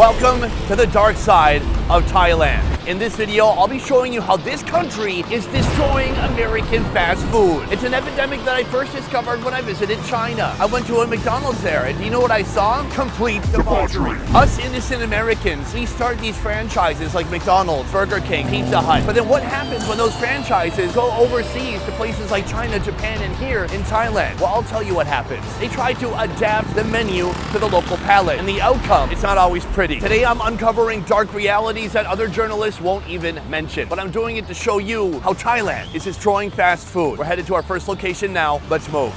Welcome to the dark side of Thailand. In this video, I'll be showing you how this country is destroying American fast food. It's an epidemic that I first discovered when I visited China. I went to a McDonald's there, and do you know what I saw? Complete debauchery. Us innocent Americans, we start these franchises like McDonald's, Burger King, Pizza Hut. But then what happens when those franchises go overseas to places like China, Japan, and here in Thailand? Well, I'll tell you what happens. They try to adapt the menu to the local palate, and the outcome, it's not always pretty. Today, I'm uncovering dark realities that other journalists won't even mention, but I'm doing it to show you how Thailand is destroying fast food. We're headed to our first location now. Let's move.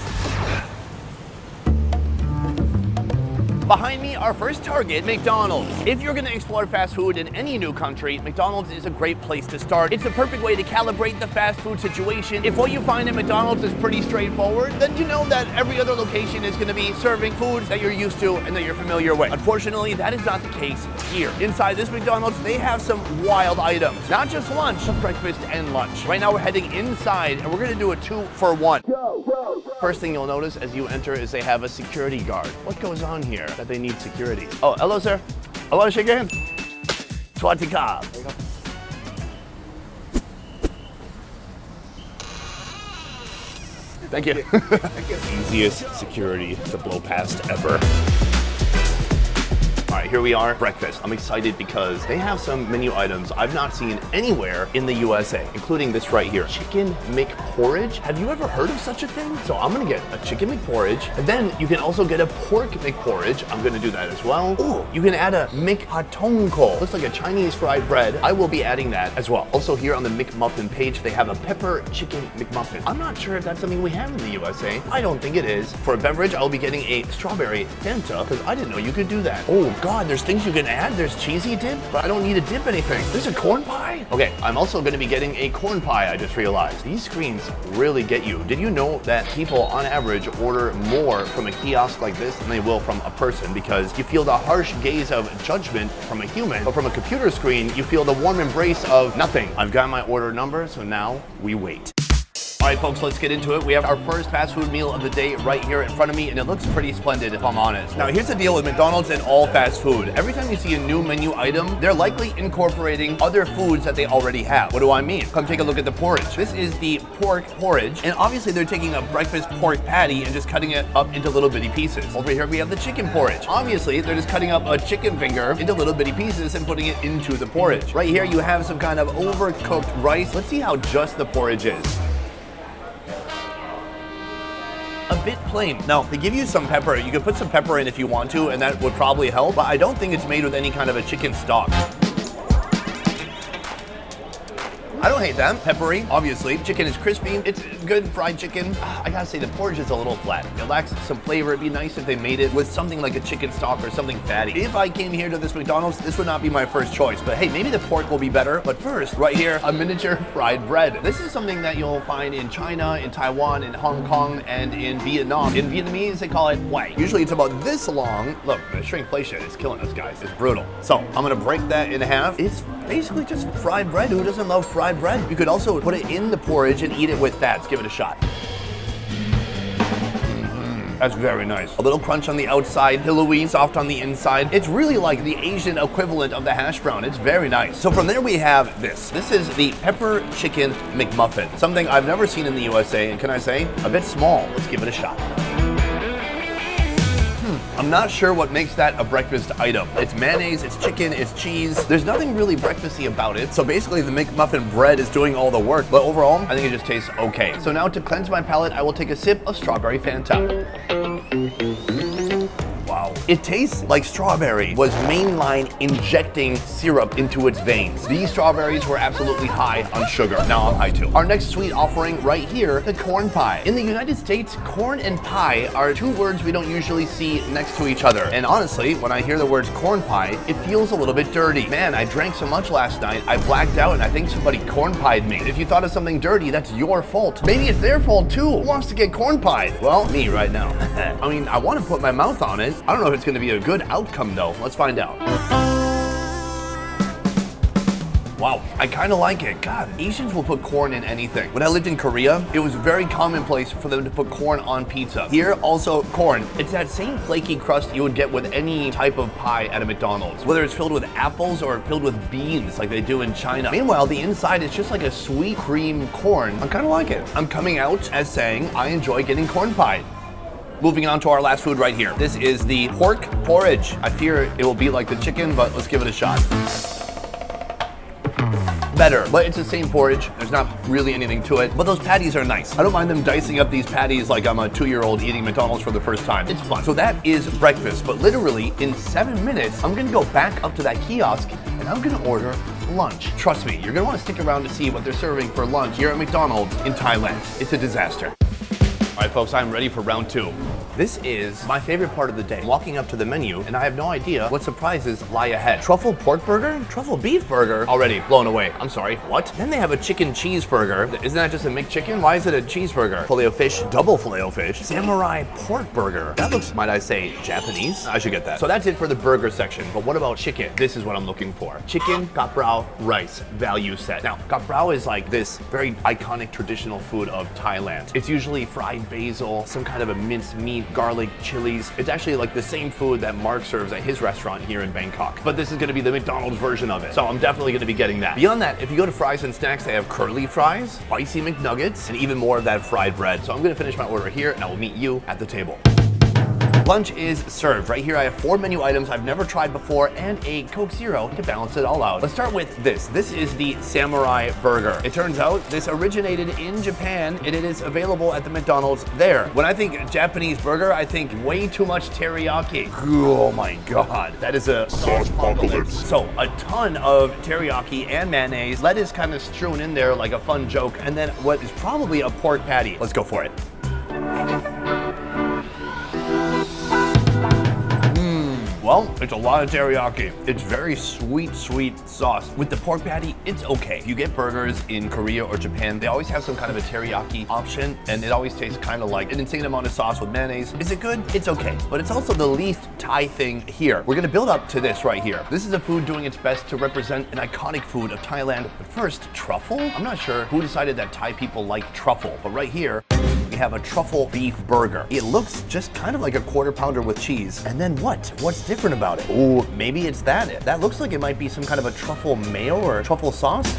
Behind me, our first target, McDonald's. If you're gonna explore fast food in any new country, McDonald's is a great place to start. It's a perfect way to calibrate the fast food situation. If what you find at McDonald's is pretty straightforward, then you know that every other location is gonna be serving foods that you're used to and that you're familiar with. Unfortunately, that is not the case here. Inside this McDonald's, they have some wild items. Not just lunch, but breakfast and lunch. Right now, we're heading inside, and we're gonna do a 2-for-1. First thing you'll notice as you enter is they have a security guard. What goes on here that they need security? Oh, hello, sir. I want to shake your hand. Swatika. Thank you. Easiest security to blow past ever. All right, here we are, breakfast. I'm excited because they have some menu items I've not seen anywhere in the USA, including this right here, Chicken McPorridge. Have you ever heard of such a thing? So I'm gonna get a Chicken McPorridge, and then you can also get a Pork McPorridge. I'm gonna do that as well. Ooh, you can add a McHatongko. Looks like a Chinese fried bread. I will be adding that as well. Also here on the McMuffin page, they have a Pepper Chicken McMuffin. I'm not sure if that's something we have in the USA. I don't think it is. For a beverage, I'll be getting a strawberry Fanta, because I didn't know you could do that. Oh, God, there's things you can add. There's cheesy dip, but I don't need to dip anything. There's a corn pie. Okay, I'm also going to be getting a corn pie, I just realized. These screens really get you. Did you know that people on average order more from a kiosk like this than they will from a person, because you feel the harsh gaze of judgment from a human, but from a computer screen, you feel the warm embrace of nothing. I've got my order number, so now we wait. All right, folks, let's get into it. We have our first fast food meal of the day right here in front of me, and it looks pretty splendid, if I'm honest. Now, here's the deal with McDonald's and all fast food. Every time you see a new menu item, they're likely incorporating other foods that they already have. What do I mean? Come take a look at the porridge. This is the pork porridge, and obviously they're taking a breakfast pork patty and just cutting it up into little bitty pieces. Over here, we have the chicken porridge. Obviously, they're just cutting up a chicken finger into little bitty pieces and putting it into the porridge. Right here, you have some kind of overcooked rice. Let's see how just the porridge is. A bit plain. Now, they give you some pepper. You can put some pepper in if you want to, and that would probably help, but I don't think it's made with any kind of a chicken stock. I don't hate that. Peppery, obviously. Chicken is crispy. It's good fried chicken. I gotta say, the porridge is a little flat. It lacks some flavor. It'd be nice if they made it with something like a chicken stock or something fatty. If I came here to this McDonald's, this would not be my first choice. But hey, maybe the pork will be better. But first, right here, a miniature fried bread. This is something that you'll find in China, in Taiwan, in Hong Kong, and in Vietnam. In Vietnamese, they call it huay. Usually it's about this long. Look, the shrinkflation is killing us, guys. It's brutal. So I'm gonna break that in half. It's basically just fried bread. Who doesn't love fried bread? You could also put it in the porridge and eat it with that. Let's give it a shot. That's very nice. A little crunch on the outside, pillowy, soft on the inside. It's really like the Asian equivalent of the hash brown. It's very nice. So from there we have this. This is the Pepper Chicken McMuffin. Something I've never seen in the USA, and can I say, a bit small. Let's give it a shot. I'm not sure what makes that a breakfast item. It's mayonnaise, it's chicken, it's cheese. There's nothing really breakfasty about it. So basically the McMuffin bread is doing all the work, but overall, I think it just tastes okay. So now to cleanse my palate, I will take a sip of strawberry Fanta. Wow. It tastes like strawberry was mainline injecting syrup into its veins. These strawberries were absolutely high on sugar. Now I'm high too. Our next sweet offering right here, the corn pie. In the United States, corn and pie are two words we don't usually see next to each other. And honestly, when I hear the words corn pie, it feels a little bit dirty. Man, I drank so much last night, I blacked out and I think somebody corn pied me. If you thought of something dirty, that's your fault. Maybe it's their fault too. Who wants to get corn pied? Well, me right now. I mean, I want to put my mouth on it. I don't know if it's going to be a good outcome though. Let's find out. Wow, I kind of like it. God, Asians will put corn in anything. When I lived in Korea, it was very commonplace for them to put corn on pizza. Here, also corn. It's that same flaky crust you would get with any type of pie at a McDonald's, whether it's filled with apples or filled with beans like they do in China. Meanwhile, the inside is just like a sweet cream corn. I kind of like it. I'm coming out as saying I enjoy getting corn pie. Moving on to our last food right here. This is the pork porridge. I fear it will be like the chicken, but let's give it a shot. Better, but it's the same porridge. There's not really anything to it, but those patties are nice. I don't mind them dicing up these patties like I'm a 2-year-old eating McDonald's for the first time. It's fun. So that is breakfast, but literally in 7 minutes, I'm gonna go back up to that kiosk and I'm gonna order lunch. Trust me, you're gonna wanna stick around to see what they're serving for lunch here at McDonald's in Thailand. It's a disaster. All right, folks, I'm ready for round 2. This is my favorite part of the day. Walking up to the menu, and I have no idea what surprises lie ahead. Truffle pork burger? Truffle beef burger? Already blown away. I'm sorry, what? Then they have a chicken cheeseburger. Isn't that just a McChicken? Why is it a cheeseburger? Filet-O-Fish, double Filet-O-Fish, samurai pork burger. That looks, might I say, Japanese? I should get that. So that's it for the burger section, but what about chicken? This is what I'm looking for. Chicken kap rao rice value set. Now, kap rao is like this very iconic traditional food of Thailand. It's usually fried basil, some kind of a minced meat, garlic, chilies. It's actually like the same food that Mark serves at his restaurant here in Bangkok. But this is gonna be the McDonald's version of it. So I'm definitely gonna be getting that. Beyond that, if you go to fries and snacks, they have curly fries, spicy McNuggets, and even more of that fried bread. So I'm gonna finish my order here and I will meet you at the table. Lunch is served. Right here I have 4 menu items I've never tried before and a Coke Zero to balance it all out. Let's start with this. This is the Samurai Burger. It turns out this originated in Japan and it is available at the McDonald's there. When I think Japanese burger, I think way too much teriyaki. Oh my God, that is a sauce apocalypse. So a ton of teriyaki and mayonnaise, lettuce kind of strewn in there like a fun joke, and then what is probably a pork patty. Let's go for it. Well, it's a lot of teriyaki. It's very sweet, sweet sauce. With the pork patty, it's okay. You get burgers in Korea or Japan, they always have some kind of a teriyaki option, and it always tastes kind of like an insane amount of sauce with mayonnaise. Is it good? It's okay. But it's also the least Thai thing here. We're gonna build up to this right here. This is a food doing its best to represent an iconic food of Thailand. But first, truffle? I'm not sure who decided that Thai people like truffle, but right here, we have a truffle beef burger. It looks just kind of like a quarter pounder with cheese. And then what? What's different about it? Oh, maybe it's that. That looks like it might be some kind of a truffle mayo or a truffle sauce.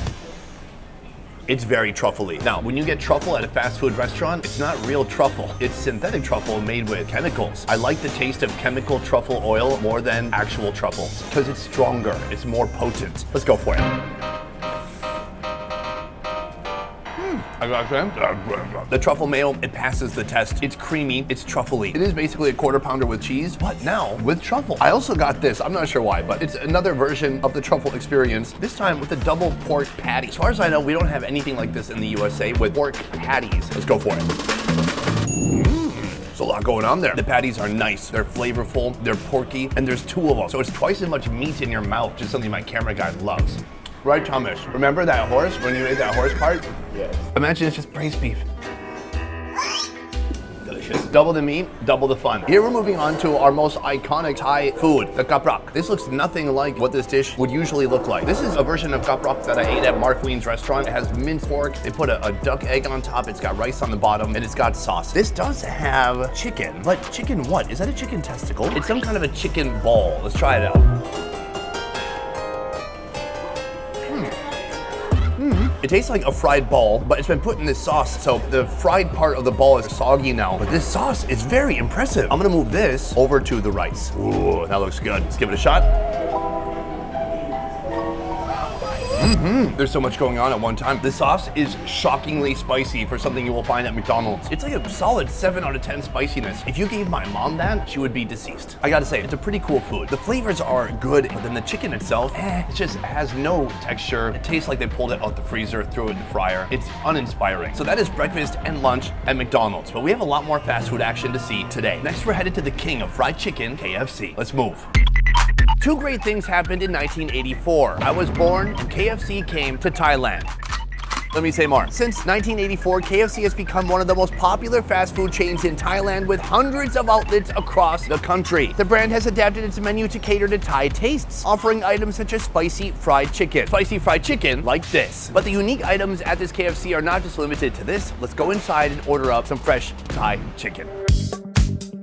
It's very truffly. Now, when you get truffle at a fast food restaurant, it's not real truffle. It's synthetic truffle made with chemicals. I like the taste of chemical truffle oil more than actual truffles because it's stronger, it's more potent. Let's go for it. I got that. The truffle mayo, it passes the test. It's creamy, it's truffly. It is basically a quarter pounder with cheese, but now with truffle. I also got this, I'm not sure why, but it's another version of the truffle experience, this time with a double pork patty. As far as I know, we don't have anything like this in the USA with pork patties. Let's go for it. There's a lot going on there. The patties are nice, they're flavorful, they're porky, and there's 2 of them. So it's twice as much meat in your mouth, just something my camera guy loves. Right, Thomas? Remember that horse when you ate that horse part? Yes. Imagine it's just braised beef. Delicious. Double the meat, double the fun. Here we're moving on to our most iconic Thai food, the kaprak. This looks nothing like what this dish would usually look like. This is a version of kaprak that I ate at Mark Wien's restaurant. It has minced pork, they put a duck egg on top, it's got rice on the bottom, and it's got sauce. This does have chicken, but chicken what? Is that a chicken testicle? It's some kind of a chicken ball. Let's try it out. It tastes like a fried ball, but it's been put in this sauce, so the fried part of the ball is soggy now. But this sauce is very impressive. I'm gonna move this over to the rice. Ooh, that looks good. Let's give it a shot. There's so much going on at one time. This sauce is shockingly spicy for something you will find at McDonald's. It's like a solid 7 out of 10 spiciness. If you gave my mom that, she would be deceased. I gotta say, it's a pretty cool food. The flavors are good, but then the chicken itself, it just has no texture. It tastes like they pulled it out the freezer, threw it in the fryer. It's uninspiring. So that is breakfast and lunch at McDonald's, but we have a lot more fast food action to see today. Next, we're headed to the king of fried chicken, KFC. Let's move. 2 great things happened in 1984. I was born and KFC came to Thailand. Let me say more. Since 1984, KFC has become one of the most popular fast food chains in Thailand with hundreds of outlets across the country. The brand has adapted its menu to cater to Thai tastes, offering items such as spicy fried chicken. Spicy fried chicken like this. But the unique items at this KFC are not just limited to this. Let's go inside and order up some fresh Thai chicken.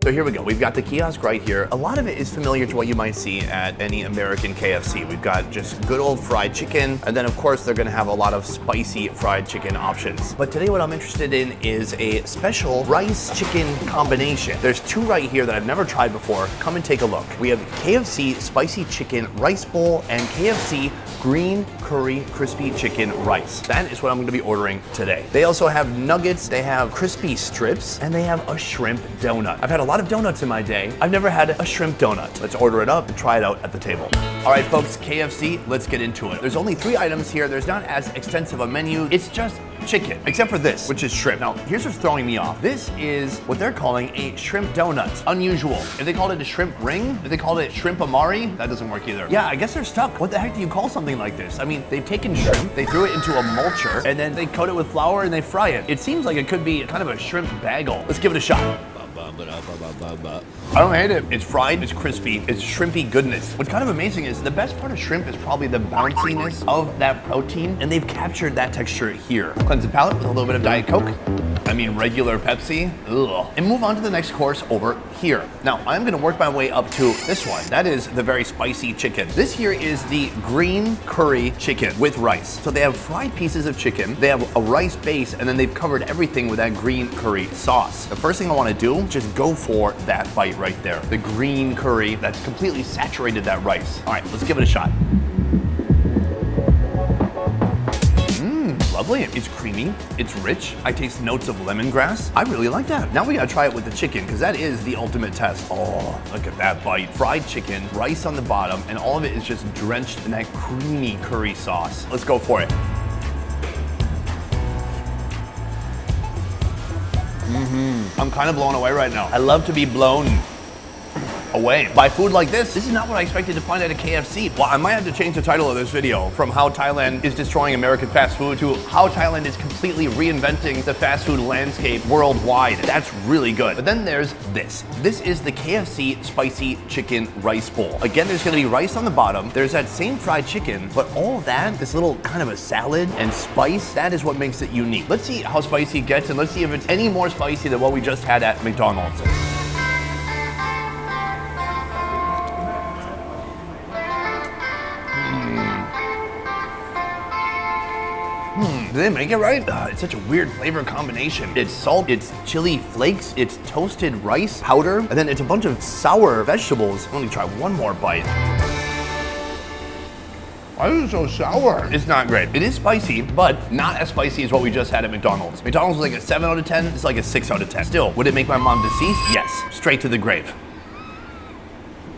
So here we go. We've got the kiosk right here. A lot of it is familiar to what you might see at any American KFC. We've got just good old fried chicken, and then of course they're gonna have a lot of spicy fried chicken options. But today what I'm interested in is a special rice chicken combination. There's two right here that I've never tried before. Come and take a look. We have KFC spicy chicken rice bowl and KFC green curry crispy chicken rice. That is what I'm gonna be ordering today. They also have nuggets, they have crispy strips, and they have a shrimp donut. I've had a lot of donuts in my day. I've never had a shrimp donut. Let's order it up and try it out at the table. All right, folks, KFC, let's get into it. There's only 3 items here. There's not as extensive a menu. It's just chicken, except for this, which is shrimp. Now, here's what's throwing me off. This is what they're calling a shrimp donut. Unusual. If they called it a shrimp ring, if they called it shrimp amari, that doesn't work either. Yeah, I guess they're stuck. What the heck do you call something like this? I mean, they've taken shrimp, they threw it into a mulcher, and then they coat it with flour and they fry it. It seems like it could be kind of a shrimp bagel. Let's give it a shot. I don't hate it. It's fried, it's crispy, it's shrimpy goodness. What's kind of amazing is the best part of shrimp is probably the bounciness of that protein, and they've captured that texture here. Cleanse the palate with a little bit of Diet Coke. I mean regular Pepsi. Ugh. And move on to the next course over here. Now, I'm gonna work my way up to this one. That is the very spicy chicken. This here is the green curry chicken with rice. So they have fried pieces of chicken, they have a rice base, and then they've covered everything with that green curry sauce. The first thing I wanna do, just go for that bite right there. The green curry that's completely saturated that rice. All right, let's give it a shot. Lovely. It's creamy, it's rich. I taste notes of lemongrass. I really like that. Now we gotta try it with the chicken, because that is the ultimate test. Oh, look at that bite. Fried chicken, rice on the bottom, and all of it is just drenched in that creamy curry sauce. Let's go for it. I'm kind of blown away right now. I love to be blown away by food like this. This is not what I expected to find at a KFC. Well, I might have to change the title of this video from how Thailand is destroying American fast food to how Thailand is completely reinventing the fast food landscape worldwide. That's really good. But then there's this. This is the KFC spicy chicken rice bowl. Again, there's gonna be rice on the bottom. There's that same fried chicken, but all of that, this little kind of a salad and spice, that is what makes it unique. Let's see how spicy it gets, and let's see if it's any more spicy than what we just had at McDonald's. Did they make it right? It's such a weird flavor combination. It's salt, it's chili flakes, it's toasted rice powder, and then it's a bunch of sour vegetables. Let me try one more bite. Why is it so sour? It's not great. It is spicy, but not as spicy as what we just had at McDonald's. McDonald's was like a 7 out of 10. It's like a 6 out of 10. Still, would it make my mom deceased? Yes. Straight to the grave.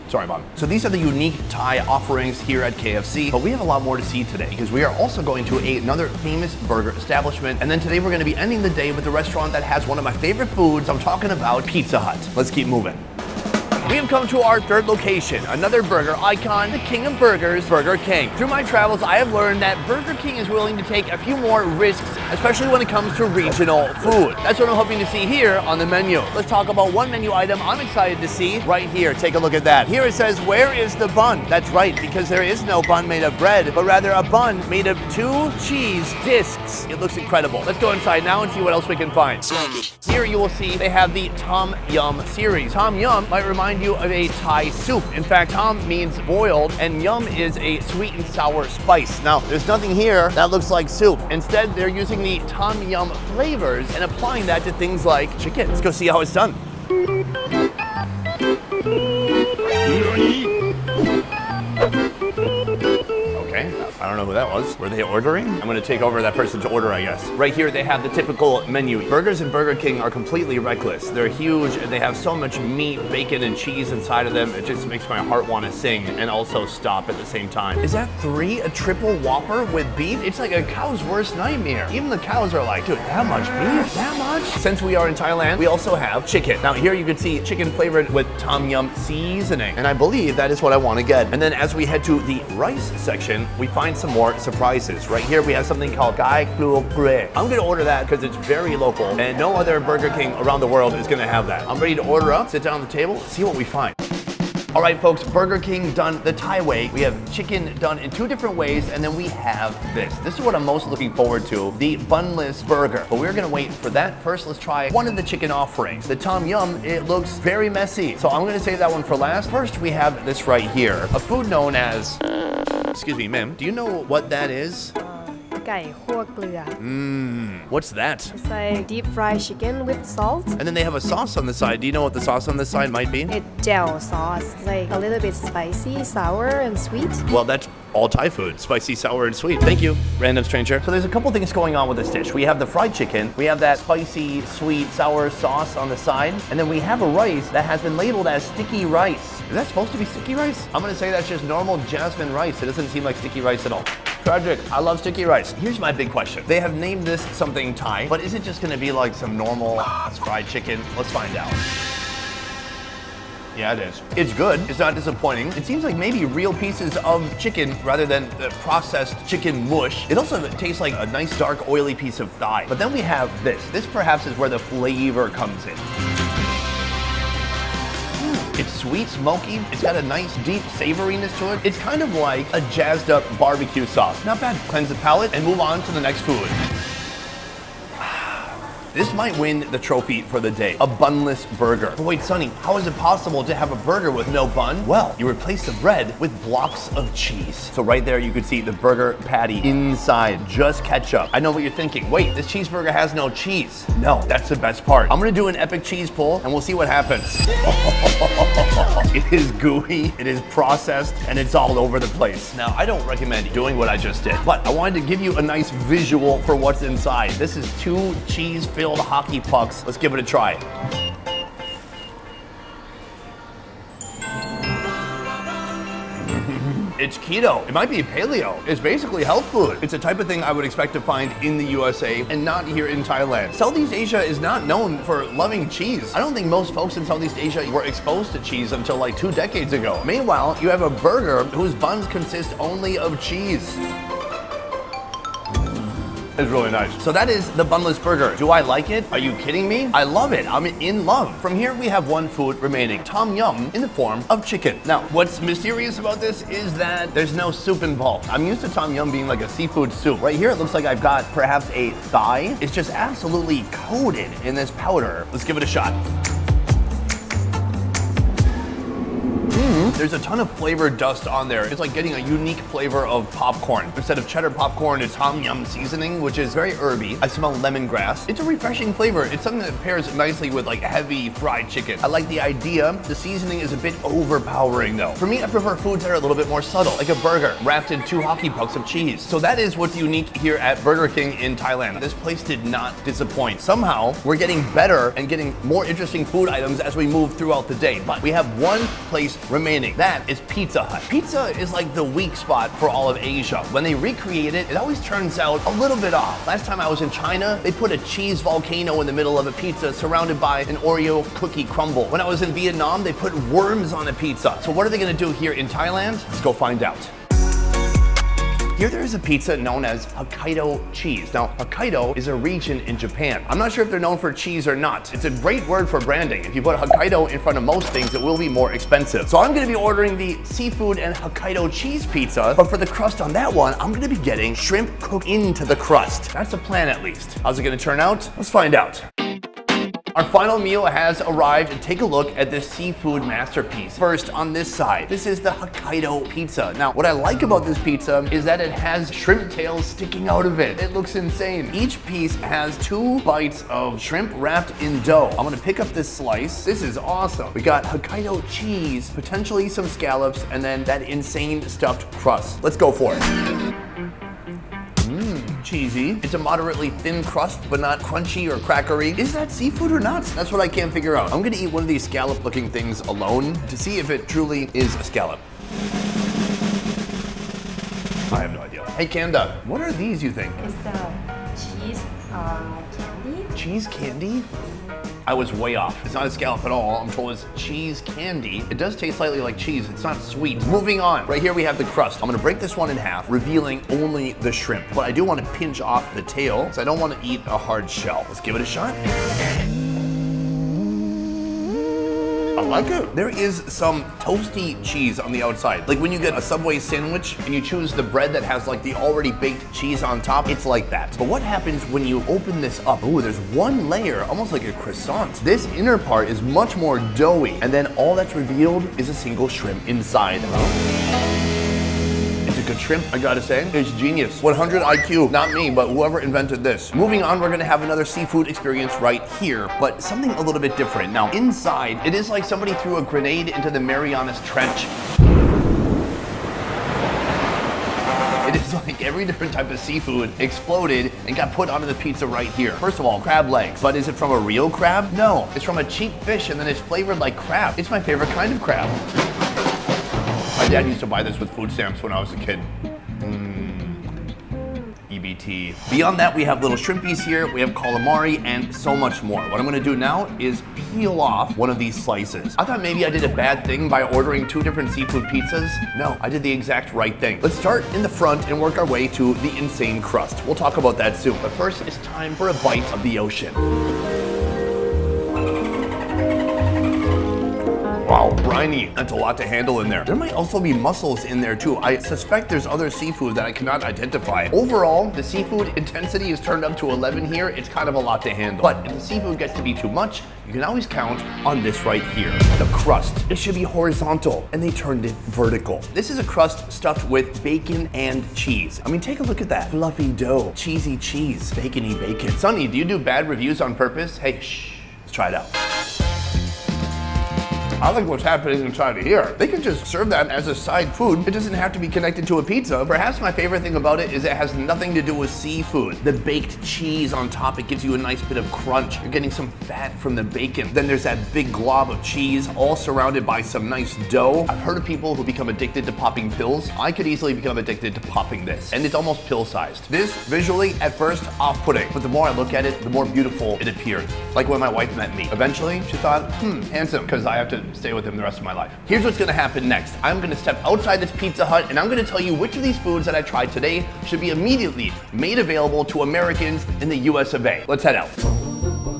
Sorry, Mom. So these are the unique Thai offerings here at KFC, but we have a lot more to see today because we are also going to another famous burger establishment. And then today we're going to be ending the day with a restaurant that has one of my favorite foods. I'm talking about Pizza Hut. Let's keep moving. We have come to our third location, another burger icon, the king of burgers, Burger King. Through my travels, I have learned that Burger King is willing to take a few more risks, especially when it comes to regional food. That's what I'm hoping to see here on the menu. Let's talk about one menu item I'm excited to see right here. Take a look at that. Here it says, where is the bun? That's right, because there is no bun made of bread, but rather a bun made of 2 cheese discs. It looks incredible. Let's go inside now and see what else we can find. Here you will see they have the Tom Yum series. Tom Yum might remind you of a Thai soup. In fact, Tom means boiled, and Yum is a sweet and sour spice. Now, there's nothing here that looks like soup. Instead, they're using the Tom Yum flavors and applying that to things like chicken. Let's go see how it's done. Okay, I don't know who that was. Were they ordering? I'm gonna take over that person's order, I guess. Right here, they have the typical menu. Burgers in Burger King are completely reckless. They're huge, and they have so much meat, bacon, and cheese inside of them. It just makes my heart want to sing and also stop at the same time. Is that 3 a triple Whopper with beef? It's like a cow's worst nightmare. Even the cows are like, dude, that much beef? That much? Since we are in Thailand, we also have chicken. Now here you can see chicken flavored with Tom Yum seasoning, and I believe that is what I want to get. And then as we head to the rice section, then we find some more surprises. Right here we have something called Gai Cluo Gre. I'm gonna order that because it's very local and no other Burger King around the world is gonna have that. I'm ready to order up, sit down at the table, see what we find. All right, folks, Burger King done the Thai way. We have chicken done in 2 different ways, and then we have this. This is what I'm most looking forward to, the bunless burger. But we're gonna wait for that. First, let's try one of the chicken offerings. The Tom Yum, it looks very messy. So I'm gonna save that one for last. First, we have this right here, a food known as, excuse me, ma'am, do you know what that is? ไก่คั่วเกลือ What's that? It's like deep fried chicken with salt. And then they have a sauce on the side. Do you know what the sauce on the side might be? It's gel sauce. It's like a little bit spicy, sour, and sweet. Well, that's all Thai food, spicy, sour, and sweet. Thank you, random stranger. So there's a couple things going on with this dish. We have the fried chicken, we have that spicy, sweet, sour sauce on the side, and then we have a rice that has been labeled as sticky rice. Is that supposed to be sticky rice? I'm gonna say that's just normal jasmine rice. It doesn't seem like sticky rice at all. Tragic. I love sticky rice. Here's my big question. They have named this something Thai, but is it just gonna be like some normal fried chicken? Let's find out. Yeah, it is. It's good. It's not disappointing. It seems like maybe real pieces of chicken rather than the processed chicken mush. It also tastes like a nice dark oily piece of thigh. But then we have this. This perhaps is where the flavor comes in. It's sweet, smoky. It's got a nice deep savoriness to it. It's kind of like a jazzed up barbecue sauce. Not bad. Cleanse the palate and move on to the next food. This might win the trophy for the day, a bunless burger. But wait, Sonny, how is it possible to have a burger with no bun? Well, you replace the bread with blocks of cheese. So right there, you could see the burger patty inside, just ketchup. I know what you're thinking. Wait, this cheeseburger has no cheese. No, that's the best part. I'm gonna do an epic cheese pull and we'll see what happens. It is gooey, it is processed, and it's all over the place. Now, I don't recommend doing what I just did, but I wanted to give you a nice visual for what's inside. This is 2 cheese-filled hockey pucks. Let's give it a try. It's keto. It might be paleo. It's basically health food. It's a type of thing I would expect to find in the USA and not here in Thailand. Southeast Asia is not known for loving cheese. I don't think most folks in Southeast Asia were exposed to cheese until like 2 decades ago. Meanwhile, you have a burger whose buns consist only of cheese. It's really nice. So that is the bunless burger. Do I like it? Are you kidding me? I love it. I'm in love. From here, we have one food remaining. Tom Yum in the form of chicken. Now, what's mysterious about this is that there's no soup involved. I'm used to Tom Yum being like a seafood soup. Right here, it looks like I've got perhaps a thigh. It's just absolutely coated in this powder. Let's give it a shot. There's a ton of flavor dust on there. It's like getting a unique flavor of popcorn. Instead of cheddar popcorn, it's Tom Yum seasoning, which is very herby. I smell lemongrass. It's a refreshing flavor. It's something that pairs nicely with like heavy fried chicken. I like the idea. The seasoning is a bit overpowering though. For me, I prefer foods that are a little bit more subtle, like a burger wrapped in 2 hockey pucks of cheese. So that is what's unique here at Burger King in Thailand. This place did not disappoint. Somehow, we're getting better and getting more interesting food items as we move throughout the day. But we have one place remaining. That is Pizza Hut. Pizza is like the weak spot for all of Asia. When they recreate it, it always turns out a little bit off. Last time I was in China, they put a cheese volcano in the middle of a pizza surrounded by an Oreo cookie crumble. When I was in Vietnam, they put worms on a pizza. So what are they gonna do here in Thailand? Let's go find out. Here there is a pizza known as Hokkaido cheese. Now, Hokkaido is a region in Japan. I'm not sure if they're known for cheese or not. It's a great word for branding. If you put Hokkaido in front of most things, it will be more expensive. So I'm gonna be ordering the seafood and Hokkaido cheese pizza, but for the crust on that one, I'm gonna be getting shrimp cooked into the crust. That's the plan at least. How's it gonna turn out? Let's find out. Our final meal has arrived, and take a look at this seafood masterpiece. First, on this side, this is the Hokkaido pizza. Now, what I like about this pizza is that it has shrimp tails sticking out of it. It looks insane. Each piece has 2 bites of shrimp wrapped in dough. I'm gonna pick up this slice. This is awesome. We got Hokkaido cheese, potentially some scallops, and then that insane stuffed crust. Let's go for it. Cheesy. It's a moderately thin crust, but not crunchy or crackery. Is that seafood or not? That's what I can't figure out. I'm gonna eat one of these scallop-looking things alone to see if it truly is a scallop. I have no idea. Hey, Kanda, what are these, you think? It's the cheese candy. Cheese candy? I was way off. It's not a scallop at all. I'm told it's cheese candy. It does taste slightly like cheese. It's not sweet. Moving on. Right here we have the crust. I'm gonna break this one in half, revealing only the shrimp. But I do want to pinch off the tail, so I don't want to eat a hard shell. Let's give it a shot. I like it. There is some toasty cheese on the outside. Like when you get a Subway sandwich and you choose the bread that has like the already baked cheese on top, it's like that. But what happens when you open this up? Ooh, there's one layer, almost like a croissant. This inner part is much more doughy, and then all that's revealed is a single shrimp inside. It's a good shrimp, I gotta say. It's genius. 100 IQ, not me, but whoever invented this. Moving on, we're gonna have another seafood experience right here, but something a little bit different. Now, inside, it is like somebody threw a grenade into the Marianas Trench. It is like every different type of seafood exploded and got put onto the pizza right here. First of all, crab legs. But is it from a real crab? No, it's from a cheap fish and then it's flavored like crab. It's my favorite kind of crab. My dad used to buy this with food stamps when I was a kid. EBT. Beyond that, we have little shrimpies here, we have calamari, and so much more. What I'm gonna do now is peel off one of these slices. I thought maybe I did a bad thing by ordering 2 different seafood pizzas. No, I did the exact right thing. Let's start in the front and work our way to the insane crust. We'll talk about that soon. But first, it's time for a bite of the ocean. Wow, briny. That's a lot to handle in there. There might also be mussels in there too. I suspect there's other seafood that I cannot identify. Overall, the seafood intensity is turned up to 11 here. It's kind of a lot to handle. But if the seafood gets to be too much, you can always count on this right here. The crust. It should be horizontal, and they turned it vertical. This is a crust stuffed with bacon and cheese. I mean, take a look at that. Fluffy dough, cheesy cheese, bacony bacon. Sonny, do you do bad reviews on purpose? Hey, shh, let's try it out. I like what's happening inside of here. They can just serve that as a side food. It doesn't have to be connected to a pizza. Perhaps my favorite thing about it is it has nothing to do with seafood. The baked cheese on top, it gives you a nice bit of crunch. You're getting some fat from the bacon. Then there's that big glob of cheese, all surrounded by some nice dough. I've heard of people who become addicted to popping pills. I could easily become addicted to popping this. And it's almost pill-sized. This, visually, at first, off-putting. But the more I look at it, the more beautiful it appears. Like when my wife met me. Eventually, she thought, handsome, because I have to stay with him the rest of my life. Here's what's gonna happen next. I'm gonna step outside this Pizza Hut and I'm gonna tell you which of these foods that I tried today should be immediately made available to Americans in the US of A. Let's head out.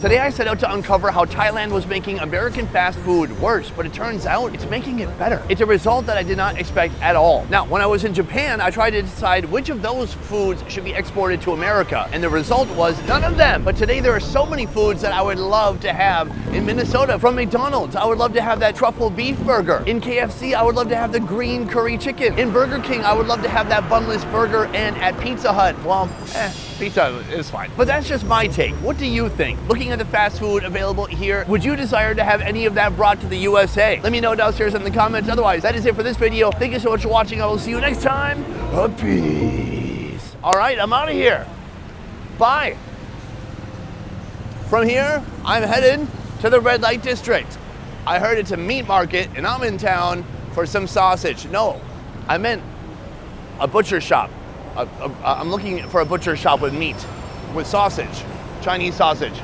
Today I set out to uncover how Thailand was making American fast food worse, but it turns out it's making it better. It's a result that I did not expect at all. Now, when I was in Japan, I tried to decide which of those foods should be exported to America, and the result was none of them. But today there are so many foods that I would love to have in Minnesota. From McDonald's, I would love to have that truffle beef burger. In KFC, I would love to have the green curry chicken. In Burger King, I would love to have that bunless burger, and at Pizza Hut, well, pizza is fine. But that's just my take. What do you think? Looking at the fast food available here, would you desire to have any of that brought to the USA? Let me know downstairs in the comments. Otherwise, that is it for this video. Thank you so much for watching. I will see you next time. Peace. All right, I'm out of here. Bye. From here, I'm headed to the red light district. I heard it's a meat market and I'm in town for some sausage. No, I meant a butcher shop. I'm looking for a butcher shop with meat, with sausage, Chinese sausage.